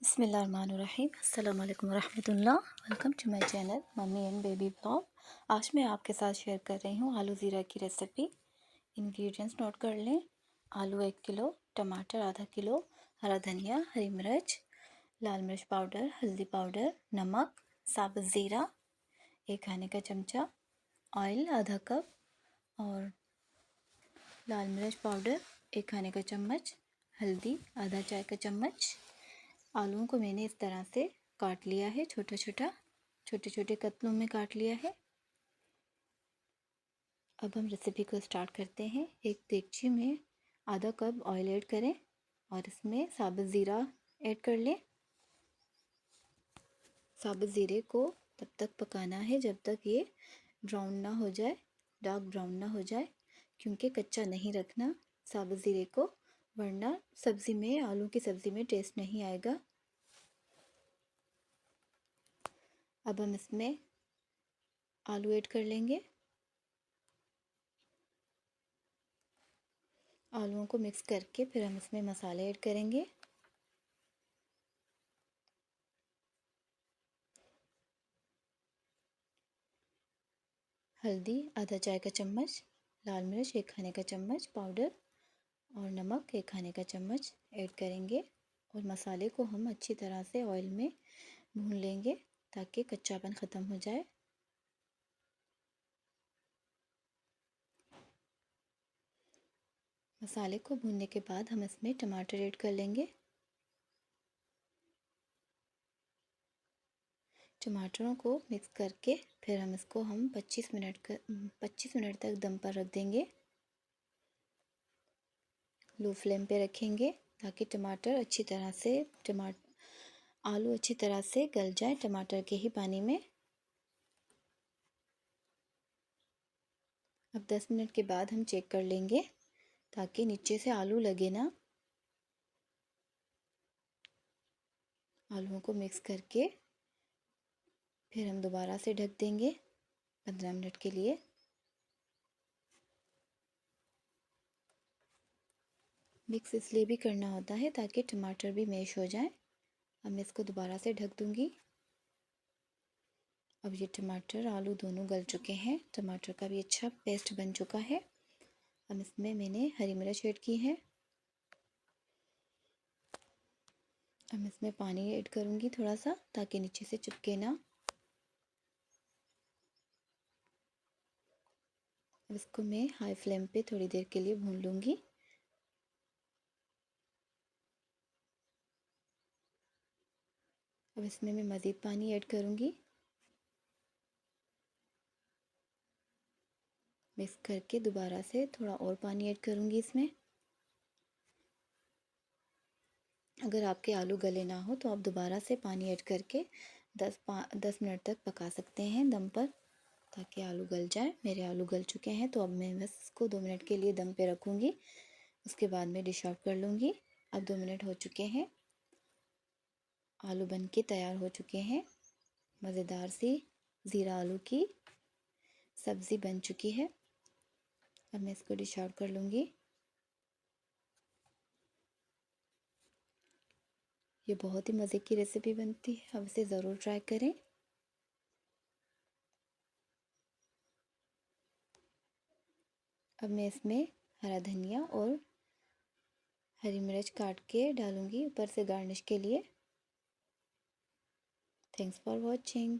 बिस्मिल्लाहिर्रहमानिर्रहीम। अस्सलाम वालेकुम रहमतुल्लाह। Welcome to my channel mummy and baby blog. आज मैं आपके साथ शेयर कर रही हूँ आलू ज़ीरा की रेसिपी। इंग्रेडिएंट्स नोट कर लें। आलू 1 किलो, टमाटर आधा किलो, हरा धनिया, हरी मिर्च, लाल मिर्च पाउडर, हल्दी पाउडर, नमक, साबुत ज़ीरा 1 खाने का चमचा, ऑयल आधा कप और लाल मिर्च पाउडर 1 खाने का चम्मच, हल्दी आधा चाय का चम्मच। आलूओं को मैंने इस तरह से काट लिया है, छोटे छोटे कतलों में काट लिया है। अब हम रेसिपी को स्टार्ट करते हैं। एक देगची में आधा कप ऑयल ऐड करें और इसमें साबुत ज़ीरा ऐड कर लें। साबुत ज़ीरे को तब तक पकाना है जब तक ये ब्राउन ना हो जाए, डार्क ब्राउन ना हो जाए, क्योंकि कच्चा नहीं रखना साबुत ज़ीरे को, वरना सब्ज़ी में, आलू की सब्ज़ी में टेस्ट नहीं आएगा। अब हम इसमें आलू ऐड कर लेंगे। आलूओं को मिक्स करके फिर हम इसमें मसाले ऐड करेंगे। हल्दी आधा चाय का चम्मच, लाल मिर्च 1 खाने का चम्मच पाउडर और नमक 1 खाने का चम्मच ऐड करेंगे और मसाले को हम अच्छी तरह से ऑयल में भून लेंगे ताकि कच्चापन ख़त्म हो जाए। मसाले को भूनने के बाद हम इसमें टमाटर ऐड कर लेंगे। टमाटरों को मिक्स करके फिर हम इसको 25 मिनट तक दम पर रख देंगे। लो फ्लेम पे रखेंगे ताकि आलू अच्छी तरह से गल जाए टमाटर के ही पानी में। अब 10 मिनट के बाद हम चेक कर लेंगे ताकि नीचे से आलू लगे ना। आलूओं को मिक्स करके फिर हम दोबारा से ढक देंगे 15 मिनट के लिए। मिक्स इसलिए भी करना होता है ताकि टमाटर भी मैश हो जाए। अब मैं इसको दोबारा से ढक दूंगी। अब ये टमाटर आलू दोनों गल चुके हैं, टमाटर का भी अच्छा पेस्ट बन चुका है। अब इसमें मैंने हरी मिर्च ऐड की है। अब इसमें पानी ऐड करूँगी थोड़ा सा ताकि नीचे से चिपके ना। अब इसको मैं हाई फ्लेम पे थोड़ी देर के लिए भून लूँगी। अब इसमें मैं मज़ीद पानी ऐड करूँगी। मिक्स करके दोबारा से थोड़ा और पानी ऐड करूँगी इसमें। अगर आपके आलू गले ना हो तो आप दोबारा से पानी ऐड करके 10 मिनट तक पका सकते हैं दम पर ताकि आलू गल जाए। मेरे आलू गल चुके हैं तो अब मैं बस इसको 2 मिनट के लिए दम पे रखूँगी। उसके बाद मैं डिश आउट कर लूँगी। अब 2 मिनट हो चुके हैं, आलू बन के तैयार हो चुके हैं। मज़ेदार सी ज़ीरा आलू की सब्ज़ी बन चुकी है। अब मैं इसको डिश आउट कर लूँगी। ये बहुत ही मज़े की रेसिपी बनती है, अब इसे ज़रूर ट्राई करें। अब मैं इसमें हरा धनिया और हरी मिर्च काट के डालूँगी ऊपर से गार्निश के लिए। Thanks for watching.